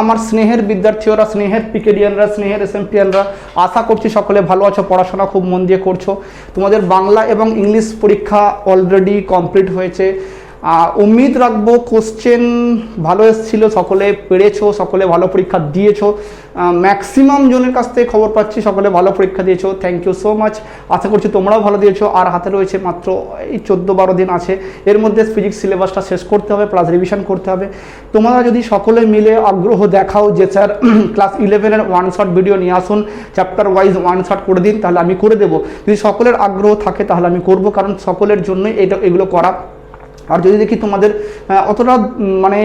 আমার স্নেহের বিদ্যার্থীরা, স্নেহের পিকেডিয়ানরা, স্নেহের এসএমপিয়ানরা, আশা করছি সকলে ভালো আছো, পড়াশোনা খুব মন দিয়ে করছো। তোমাদের বাংলা এবং ইংলিশ পরীক্ষা অলরেডি কমপ্লিট হয়েছে। উম্মিদ রাখবো কোশ্চেন ভালো এসেছিল, সকলে পেরেছো, সকলে ভালো পরীক্ষা দিয়েছো। ম্যাক্সিমাম জনের কাছ থেকে খবর পাচ্ছি সকলে ভালো পরীক্ষা দিয়েছো, থ্যাংক ইউ সো মাচ। আশা করছি তোমরাও ভালো দিয়েছো। আর হাতে রয়েছে মাত্র এই 14-12 দিন আছে, এর মধ্যে ফিজিক্স সিলেবাসটা শেষ করতে হবে, প্লাস রিভিশন করতে হবে। তোমরা যদি সকলে মিলে আগ্রহ দেখাও যে স্যার ক্লাস 11-এর ওয়ান শট ভিডিও নিয়ে আসুন, চ্যাপ্টার ওয়াইজ ওয়ান শট করে দিন, তাহলে আমি করে দেবো। যদি সকলের আগ্রহ থাকে তাহলে আমি করব, কারণ সকলের জন্যই এগুলো করা। আর যদি দেখি তোমাদের অতটা মানে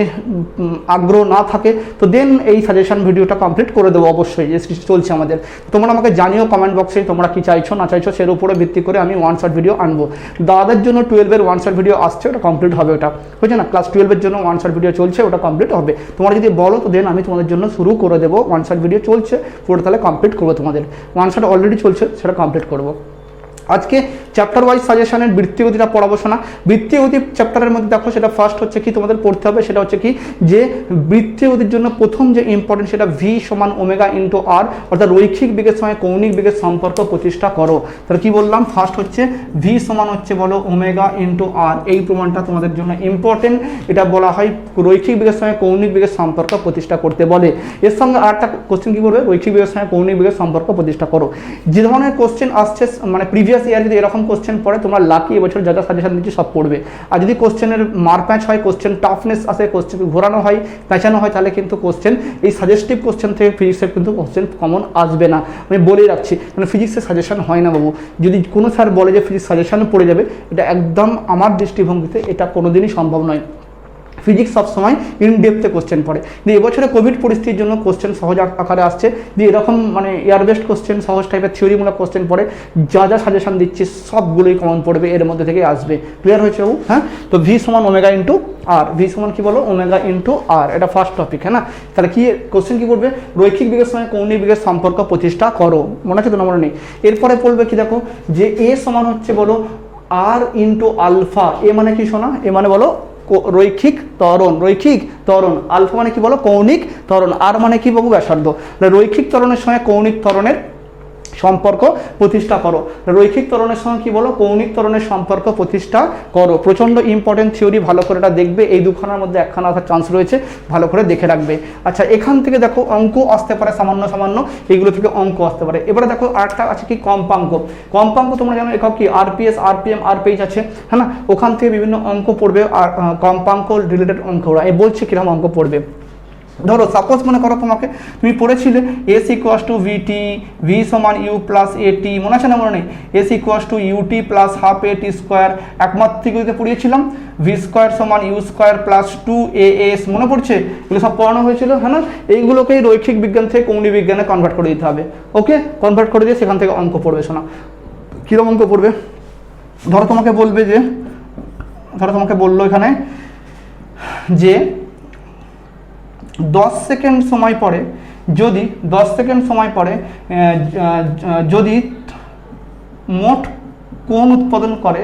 আগ্রহ না থাকে তো দেন এই সাজেশন ভিডিওটা কমপ্লিট করে দেবো অবশ্যই, যে চলছে আমাদের। তোমরা আমাকে জানিও কমেন্ট বক্সে তোমরা কি চাইছো না চাইছো, সের উপরে ভিত্তি করে আমি ওয়ান শট ভিডিও আনবো। দাদাদের জন্য 12-এর ওয়ান শট ভিডিও আসছে, ওটা কমপ্লিট হবে, ওটা হয়েছে না। ক্লাস 12-এর জন্য ওয়ান শট ভিডিও চলছে, ওটা কমপ্লিট হবে। তোমরা যদি বলো তো দেন আমি তোমাদের জন্য শুরু করে দেবো। ওয়ান শট ভিডিও চলছে, পুরোটা তাহলে কমপ্লিট করবো। তোমাদের ওয়ান শট অলরেডি চলছে, সেটা কমপ্লিট করবো। আজকে চ্যাপ্টার ওয়াইজ সাজেশনের বৃত্তিগতিটা পড়াবো শোনা। বৃত্তিগতি চ্যাপ্টারের মধ্যে দেখো, সেটা ফার্স্ট হচ্ছে কি তোমাদের পড়তে হবে, সেটা হচ্ছে কি যে বৃত্তিগতির জন্য প্রথম যে ইম্পর্টেন্ট সেটা ভি সমান ওমেগা ইন্টু আর, অর্থাৎ রৈখিক বেগের সঙ্গে কৌণিক বেগের সম্পর্ক প্রতিষ্ঠা করো। তাহলে কি বললাম, ফার্স্ট হচ্ছে ভি সমান হচ্ছে বলো ওমেগা ইন্টু আর, এই প্রমাণটা তোমাদের জন্য ইম্পর্টেন্ট। এটা বলা হয় রৈখিক বেগের সঙ্গে কৌণিক বেগের সম্পর্ক প্রতিষ্ঠা করতে বলে। এর সঙ্গে আরেকটা কোশ্চেন কি বলবে, রৈখিক বেগের সঙ্গে কৌণিক বেগের সম্পর্ক প্রতিষ্ঠা করো। যে ধরনের কোশ্চেন আসছে মানে প্রিভিয়াস ইয়ার যদি এরকম কোশ্চেন পড়ে, তোমরা লাকি এবছর যা যা সাজেশন দিচ্ছি সব পড়বে। আর যদি কোশ্চেনের মারপ্যাচ হয়, কোশ্চেন টাফনেস আসে, কোশ্চেন ঘোরানো হয়, পেঁচানো হয়, তাহলে কিন্তু কোশ্চেন এই সাজেস্টিভ কোশ্চেন থেকে ফিজিক্সের কিন্তু কোশ্চেন কমন আসবে না, আমি বলেই রাখছি। মানে ফিজিক্সের সাজেশন হয় না বাবু। যদি কোনো স্যার বলে যে ফিজিক্স সাজেশনে পড়ে যাবে, এটা একদম আমার দৃষ্টিভঙ্গিতে এটা কোনোদিনই সম্ভব নয়। ফিজিক্স সবসময় ইনডেপথে কোশ্চেন পড়ে। দিয়ে এবছরে কোভিড পরিস্থিতির জন্য কোশ্চেন সহজ আকারে আসছে, দিয়ে এরকম মানে ইয়ার বেস্ট কোশ্চেন, সহজ টাইপের থিওরিমূলক কোশ্চেন পড়ে। যা যা সাজেশন দিচ্ছি সবগুলোই কমন পড়বে, এর মধ্যে থেকে আসবে। ক্লিয়ার হয়েছে বাবু? হ্যাঁ, তো ভি সমান ওমেগা ইন্টু আর, ভি সমান কি বলো ওমেগা ইন্টু আর, এটা ফার্স্ট টপিক। হ্যাঁ না, তাহলে কি কোশ্চেন কি পড়বে, রৈখিক বেগের সঙ্গে কৌণিক বেগের সম্পর্ক প্রতিষ্ঠা করো। মনে আছে তো? না মনে নেই? এরপরে পড়বে কি দেখো, যে এ সমান হচ্ছে বলো আর ইন্টু আলফা। এ মানে কি শোনা, এ মানে বলো রৈখিক ত্বরণ, রৈখিক ত্বরণ। আলফা মানে কি বলো কৌণিক ত্বরণ, আর মানে কি বাবু ব্যাসার্ধ। রৈখিক ত্বরণের সঙ্গে কৌণিক ত্বরণের সম্পর্ক প্রতিষ্ঠা করো। রৈখিক ত্বরণের সঙ্গে কি বলো কৌণিক ত্বরণের সম্পর্ক প্রতিষ্ঠা করো। প্রচণ্ড ইম্পর্টেন্ট থিওরি, ভালো করে এটা দেখবে। এই দুখানার মধ্যে একখানা আসার চান্স রয়েছে, ভালো করে দেখে রাখবে। আচ্ছা, এখান থেকে দেখো অঙ্ক আসতে পারে সামান্য সামান্য, এইগুলো থেকে অঙ্ক আসতে পারে। এবারে দেখো আরেকটা আছে কি কম্পাঙ্ক। কম্পাঙ্ক তোমরা জানো একক কি আরপিএস, আরপিএম, আরপিএইচ আছে, হ্যাঁ না। ওখান থেকে বিভিন্ন অঙ্ক পড়বে, আর কম্পাঙ্ক রিলেটেড অঙ্ক ওরা এই বলছে কিরকম অঙ্ক পড়বে। ধরো সাপোজ মনে করো তোমাকে, তুমি পড়েছিলে s equals to v t, v সমান ইউ প্লাস এটি, মনে আছে না? মনে নেই? S equals to u t plus half a t square. একমাত্রিকতে পড়িয়েছিলাম ভি স্কোয়ার সমান ইউ স্কোয়ার প্লাস 2as, মনে পড়ছে? এগুলো সব পড়ানো হয়েছিল, হ্যাঁ না। এইগুলোকেই রৈখিক বিজ্ঞান থেকে কৌণিক বিজ্ঞানে কনভার্ট করে দিতে হবে। ওকে, কনভার্ট করে দিয়ে সেখান থেকে অঙ্ক পড়বে। শোনা কীরকম অঙ্ক পড়বে, ধরো তোমাকে বলবে যে, ধরো তোমাকে বললো এখানে যে 10 সেকেন্ড সময় পরে যদি 10 সেকেন্ড সময় পরে যদি মোট কোণ উৎপাদন করে,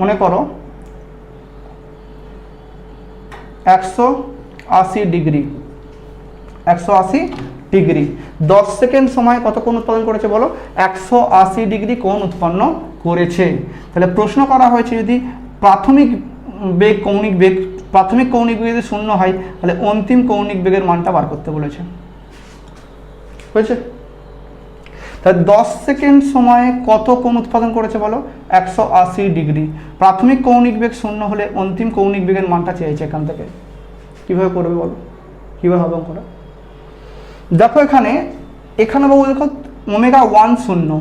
মনে করো 180 ডিগ্রি, 180 ডিগ্রি। 10 সেকেন্ড সময় কত কোণ উৎপাদন করেছে বলো? 180 ডিগ্রি কোণ উৎপন্ন করেছে। তাহলে প্রশ্ন করা হয়েছে যদি প্রাথমিক বেগ কৌণিক বেগ, প্রাথমিক কৌণিক বেগ যদি 0 হয়, তাহলে অন্তিম কৌণিক বেগের মানটা বার করতে বলেছে। হয়েছে? তাহলে 10 সেকেন্ড সময়ে কত কোণ উৎপাদন করেছে বলো? 180 ডিগ্রি। প্রাথমিক কৌণিক বেগ 0 হলে অন্তিম কৌণিক বেগের মানটা চেয়েছে এখান থেকে। কীভাবে করবে বলো, কীভাবে হবে অঙ্কটা? দেখো এখানে বাবু দেখো ওমেগা 1 0,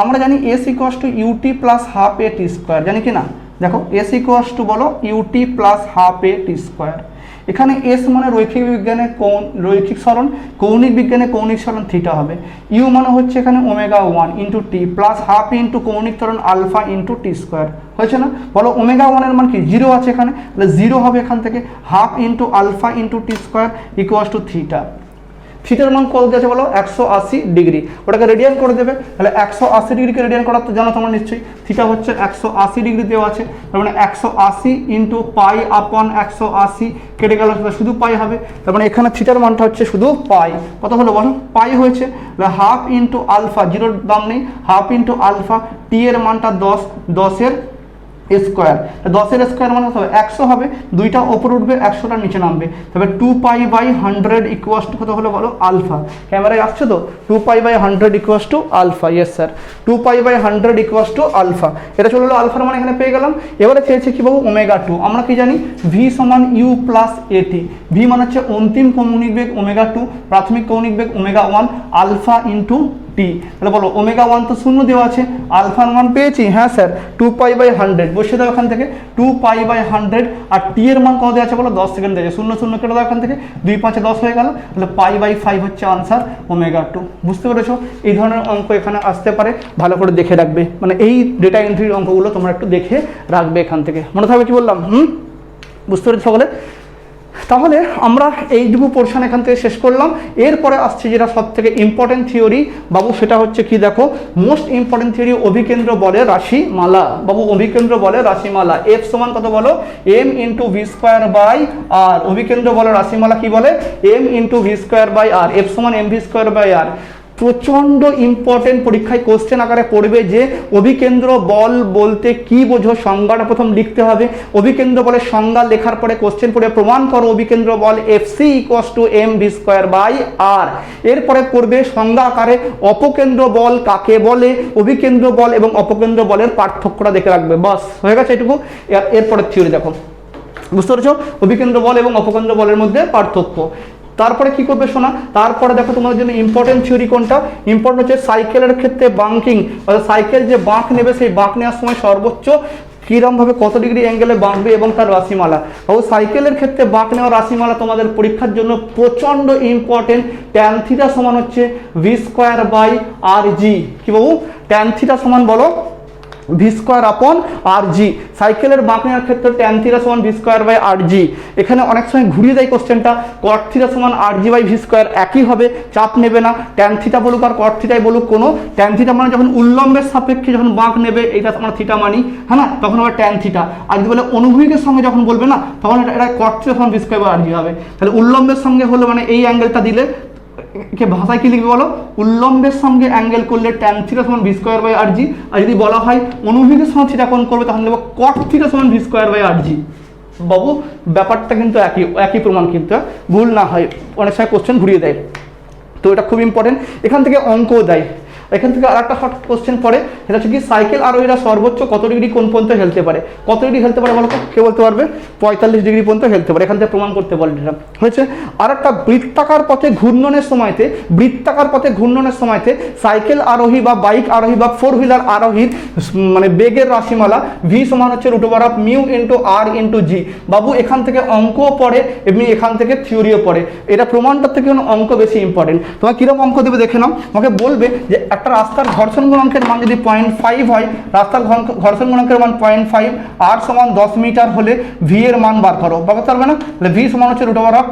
আমরা জানি s equals to u t plus half a t square, জানি কি না? দেখো এস ইকুয়াস টু বলো u t plus half a t square. এখানে এস মানে রৈখিক বিজ্ঞানে রৈখিক সরণ, কৌণিক বিজ্ঞানে কৌণিক সরণ থিটা হবে। ইউ মানে হচ্ছে এখানে omega 1 into T plus half into কৌণিক ত্বরণ আলফা ইন্টু টি স্কোয়ার। হয়েছে না? বলো ওমেগা 1 এর মান কি 0 আছে এখানে, তাহলে 0 হবে এখান থেকে half into alpha into t square equals to theta. থিটার মান কত আছে বলো 180 ডিগ্রি, ওটাকে রেডিয়ান করে দেবে, তাহলে 180 ডিগ্রিকে রেডিয়ান করার তো জানো তোমরা নিশ্চয়ই, থিটা হচ্ছে 180 ডিগ্রি দেওয়া আছে, তার মানে 180 ইন্টু পাই আপন 180 কেটে গেল, শুধু পাই হবে, তার মানে এখানে থিটার মানটা হচ্ছে শুধু পাই, কত হলো বলো পাই হয়েছে, হাফ ইন্টু আলফা, জিরোর দাম নেই, হাফ ইন্টু আলফা, টি এর মানটা 10, 10-এর স্কোয়ার, 10-এর স্কোয়ার মানে হবে 100 হবে, দুইটা ওপর উঠবে 100টা নিচে নামবে, তবে 2π/100 ইকুয়াস টু কত হলো বলো আলফা, ক্যামেরায় আসছে তো, 2π/100 equals to alpha, yes sir 2π/100 equals to alpha, এটা চলে হলো আলফার মানে এখানে পেয়ে গেলাম। এবারে চেয়েছে কি বাবু ω2, আমরা কি জানি v সমান u প্লাস এটি, v মানে হচ্ছে অন্তিম কৌণিক বেগ ω2, প্রাথমিক কৌণিক বেগ ω1, আলফা ইন্টু টি, তাহলে বলো ω1 তো শূন্য দেওয়া আছে, আলফার মান পেয়েছি, হ্যাঁ স্যার 2π/100 বসিয়ে দাও এখান থেকে, 2π/100, আর টি এর মান কত দেওয়া আছে বলো 10 সেকেন্ড দেওয়া আছে, 0 0 কেটে দাও এখান থেকে, 2 5 10 হয়ে গেল, তাহলে π/5 হচ্ছে আনসার ω2। বুঝতে পেরেছো, এই ধরনের অঙ্ক এখানে আসতে পারে, ভালো করে দেখে রাখবে, মানে এই ডেটা এন্ট্রির অঙ্কগুলো তোমরা একটু দেখে রাখবে এখান থেকে, মনে থাকবে কি বললাম, বুঝতে পেরেছো সকলে। তাহলে আমরা এইটুকু পোর্শন এখান থেকে শেষ করলাম, এরপরে আসছে যেটা সব থেকে ইম্পর্টেন্ট থিওরি বাবু, সেটা হচ্ছে কি দেখো, মোস্ট ইম্পর্টেন্ট থিওরি অভিকেন্দ্র বলের রাশিমালা বাবু, অভিকেন্দ্র বলের রাশিমালা, এফ সমান কত বলো m into v square by r, অভিকেন্দ্র বলের রাশিমালা কি বলে m into v square by r, f সমান mv স্কোয়ার বাই আর, প্রচণ্ড ইম্পর্টেন্ট, পরীক্ষায় কোশ্চেন আকারে পড়বে যে অভিকেন্দ্র বল বলতে কি বোঝো, সংজ্ঞাটা প্রথম লিখতে হবে, অভিকেন্দ্র বলের সংজ্ঞা লেখার পরে কোশ্চেন পড়ে প্রমাণ করো অভিকেন্দ্র বল f c equals to mv square by r, এরপরে পড়বে সংজ্ঞা আকারে অপকেন্দ্র বল কাকে বলে, অভিকেন্দ্র বল এবং অপকেন্দ্র বলের পার্থক্যটা দেখে রাখবে, বাস হয়ে গেছে এটুকু। এরপরে থিওরি দেখো, বুঝতে পেরেছো অভিকেন্দ্র বল এবং অপকেন্দ্র বলের মধ্যে পার্থক্য। তারপরে কি করবে শোনা, তারপরে দেখো তোমাদের জন্য ইম্পর্টেন্ট থিওরি কোনটা, ইম্পর্টেন্ট হচ্ছে সাইকেলের ক্ষেত্রে বাঙ্কিং, অর্থাৎ সাইকেল যে বাঁক নেবে সেই বাঁক নেওয়ার সময় সর্বোচ্চ কীরকমভাবে কত ডিগ্রি অ্যাঙ্গেলে বাঁকবে এবং তার রাশিমালা। ও সাইকেলের ক্ষেত্রে বাঁক নেওয়ার রাশিমালা তোমাদের পরীক্ষার জন্য প্রচণ্ড ইম্পর্টেন্ট, ট্যান থিটা সমান হচ্ছে ভি স্কোয়ার বাই আর জি, কি বাবু ট্যান থিটা সমান বলো ভি স্কোয়ার আপন আর জি, সাইকেলের বাঁক নেওয়ার ক্ষেত্রে ট্যান থিটা সমান ভি স্কোয়ার বাই আর জি, এখানে অনেক সময় ঘুরিয়ে দেয় কোশ্চেনটা, কট থিটা সমান আর জি বাই ভি স্কোয়ার, একই হবে, চাপ নেবে না, ট্যান থিটা বলুক আর কট থিটাই বলুক, কোনো ট্যান থিটা মানে যখন উল্লম্বের সাপেক্ষে যখন বাঁক নেবে এটা আমরা থিটা মানি, হ্যাঁ না, তখন আবার ট্যান থিটা, আর যদি বলে অনুভূমিকের সঙ্গে যখন বলবে না তখন এটা কট থিটা সমান ভি স্কোয়ার বাই আর জি হবে, তাহলে উল্লম্বের সঙ্গে হলো মানে এই অ্যাঙ্গেলটা দিলে কে ভাষায় কি লিখবে বলো, উল্লম্বের সঙ্গে অ্যাঙ্গেল করলে ট্যান থিটা সমান ভি স্কোয়ার বাই আর জি, আর যদি বলা হয় অনুভূমিকের সঙ্গে থিটা কোণ করবে তখন লিখবো কট থিটা সমান ভি স্কোয়ার বাই আর জি। বাবু ব্যাপারটা কিন্তু একই প্রমাণ, কিন্তু ভুল না হয়, অনেক সময় কোশ্চেন ঘুরিয়ে দেয়, তো এটা খুব ইম্পর্টেন্ট, এখান থেকে অঙ্কও দেয়। এখান থেকে আর একটা শর্ট কোশ্চেন পড়ে, সেটা হচ্ছে কি সাইকেল আরোহীরা সর্বোচ্চ কত ডিগ্রি কোণ পর্যন্ত হেলতে পারে, কত ডিগ্রি হেলতে পারে বলো তো, কে বলতে পারবে, 45 ডিগ্রি পর্যন্ত হেলতে পারে, এখান থেকে প্রমাণ করতে বলে এটা হয়েছে। আর একটা বৃত্তাকার পথে ঘূর্ণনের সময়তে সাইকেল আরোহী বা বাইক আরোহী বা 4 হুইলার আরোহীর মানে বেগের রাশিমালা ভি সমান হচ্ছে √, মিউ ইন্টু আর ইন্টু জি। বাবু এখান থেকে অঙ্কও পড়ে এমনি এখান থেকে থিওরিও পড়ে, এটা প্রমাণটার থেকে অঙ্ক বেশি ইম্পর্টেন্ট। তোমার কিরকম অঙ্ক দেবে দেখে নাও, আমাকে বলবে যে একটা রাস্তার ঘর্ষণ গুণাঙ্কের মান যদি 0.5 হয়, রাস্তার ঘর্ষণ গুণাঙ্কের মান 0.5, আর সমান 10 মিটার হলে ভি এর মান বার করো, বুঝতে পারবে না, তাহলে ভি সমান হচ্ছে √,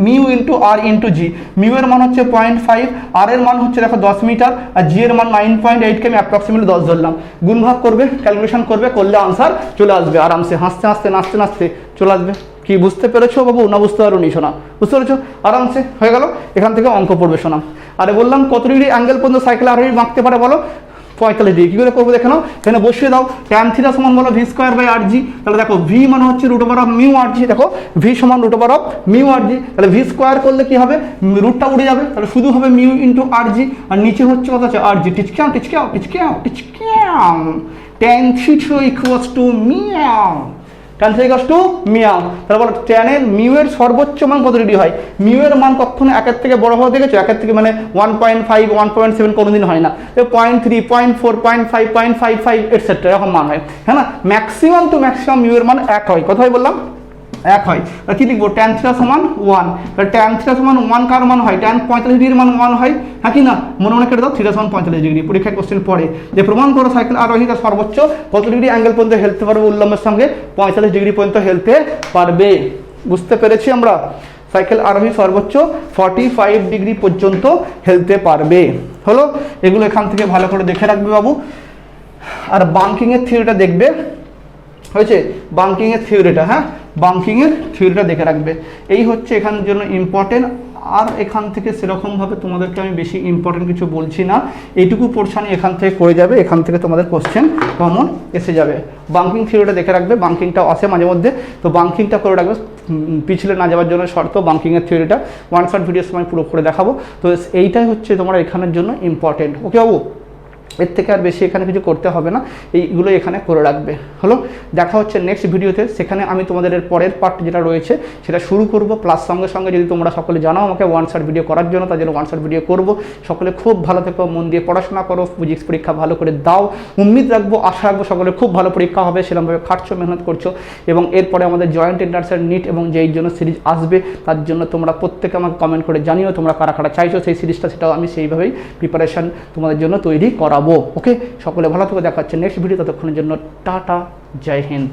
মিউ ইন্টু আর ইন্টু জি, মিউ এর মান হচ্ছে 0.5, আর এর মান হচ্ছে দেখো 10 মিটার, আর জি এর মান 9.8কে আমি অ্যাপ্রক্সিমেটলি 10 ধরলাম, গুণভাগ করবে, ক্যালকুলেশন করবে, করলে আনসার চলে আসবে আরামসে, হাসতে হাসতে নাচতে নাচতে চলে আসবে। কি বুঝতে পেরেছো বাবু, না বুঝতে পারো নি শোনা, বুঝতে পেরেছো, আরামসে হয়ে গেল, এখান থেকে অঙ্ক পড়বে শোনা। আরে বললাম কত ডিগ্রি অ্যাঙ্গেল পর্যন্ত সাইকেল আরোহী বাঁকতে পারে বলো, 45 ডিগ্রি, কী করে করবো দেখে নাও, এখানে বসিয়ে দাও, ট্যান থিটা সমান বলো ভি স্কোয়ার বাই আর জি, তাহলে দেখো ভি মানে হচ্ছে √, মিউ আর জি, দেখো ভি সমান √, মিউ আর জি, তাহলে ভি স্কোয়ার করলে কি হবে, রুটটা উড়ে যাবে, তাহলে শুধু হবে মিউ ইন্টু আর জি, আর নিচে হচ্ছে কত আছে আর জি, টিচকাও tan theta equals to mu, tan theta equals to mu, তাহলে বলো ট্যানের মিউ এর সর্বোচ্চ মান কত ডিগ্রি হয়, মিউ এর মান কখনো একের থেকে বড় হওয়া দেখেছো, একের থেকে মানে 1.5 1.7 কোনোদিন হয় না, 0.3 0.4 0.5 0.55 এটসেট্রা এরকম মান হয়, হ্যাঁ না, ম্যাক্সিমাম টু ম্যাক্সিমাম মিউ এর মান এক হয়, কথাই বললাম এক হয়, কি লিখবো ট্যান থিটা সমান 1, ট্যান থিটা সমান 1 কার মান হয়, ট্যান 45 ডিগ্রির মান 1 হয়, হ্যাঁ কি না, মনে মনে কেটে দাও, থিটা সমান 45 ডিগ্রি, পরীক্ষায় কোশ্চেন পড়ে যে প্রমাণ করো সাইকেল আরোহীরা সর্বোচ্চ কত ডিগ্রি অ্যাঙ্গেল পর্যন্ত হেলতে পারবে, উল্লম্বের সঙ্গে 45 ডিগ্রি পর্যন্ত হেলতে পারবে, বুঝতে পেরেছি আমরা। সাইকেল আরোহী সর্বোচ্চ 45 ডিগ্রি পর্যন্ত হেলতে পারবে। হলো, এগুলো এখান থেকে ভালো করে দেখে রাখবে বাবু। আর বাঙ্কিংয়ের থিওরিটা দেখবে, হয়েছে, বাঙ্কিংয়ের থিওরিটা, হ্যাঁ বাঙ্কিংয়ের থিওরিটা দেখে রাখবে। এই হচ্ছে এখানের জন্য ইম্পর্টেন্ট। আর এখান থেকে সেরকমভাবে তোমাদেরকে আমি বেশি ইম্পর্টেন্ট কিছু বলছি না, এইটুকু পোর্শনই এখান থেকে করে যাবে, এখান থেকে তোমাদের কোশ্চেন কমন এসে যাবে। বাঙ্কিং থিওরিটা দেখে রাখবে, বাঙ্কিংটাও আসে মাঝে মধ্যে, তো বাঙ্কিংটা করে রাখবে, পিছলে না যাওয়ার জন্য শর্ত বাঙ্কিংয়ের থিওরিটা ওয়ান শট ভিডিওর সময় পুরো করে দেখাবো। তো এইটাই হচ্ছে তোমার এখানের জন্য ইম্পর্টেন্ট। ওকে বাবু, এর থেকে আর বেশি এখানে কিছু করতে হবে না, এইগুলো এখানে করে রাখবে। হলো, দেখা হচ্ছে নেক্সট ভিডিওতে, সেখানে আমি তোমাদের এর পরের পার্ট যেটা রয়েছে সেটা শুরু করব। প্লাস সঙ্গে সঙ্গে যদি তোমরা সকলে জানাও আমাকে ওয়ান শট ভিডিও করার জন্য, তার জন্য ওয়ান শট ভিডিও করব। সকলে খুব ভালো থেকো, মন দিয়ে পড়াশোনা করো, ফিজিক্স পরীক্ষা ভালো করে দাও, উম্মিদ রাখবো, আশা রাখবো সকলে খুব ভালো পরীক্ষা হবে, সেরকমভাবে খাটছো, মেহনত করছো। এবং এরপরে আমাদের জয়েন্ট এন্ট্রান্সের নিট এবং যেই জন্য সিরিজ আসবে, তার জন্য তোমরা প্রত্যেকে আমাকে কমেন্ট করে জানিও তোমরা কারা কারা চাইছো সেই সিরিজটা, সেটাও আমি সেইভাবেই প্রিপারেশান তোমাদের জন্য তৈরি করাবো। ওকে, সকলে ভালো থেকে দেখা হচ্ছে নেক্সট ভিডিও, ততক্ষণের জন্য টাটা, জয় হিন্দ।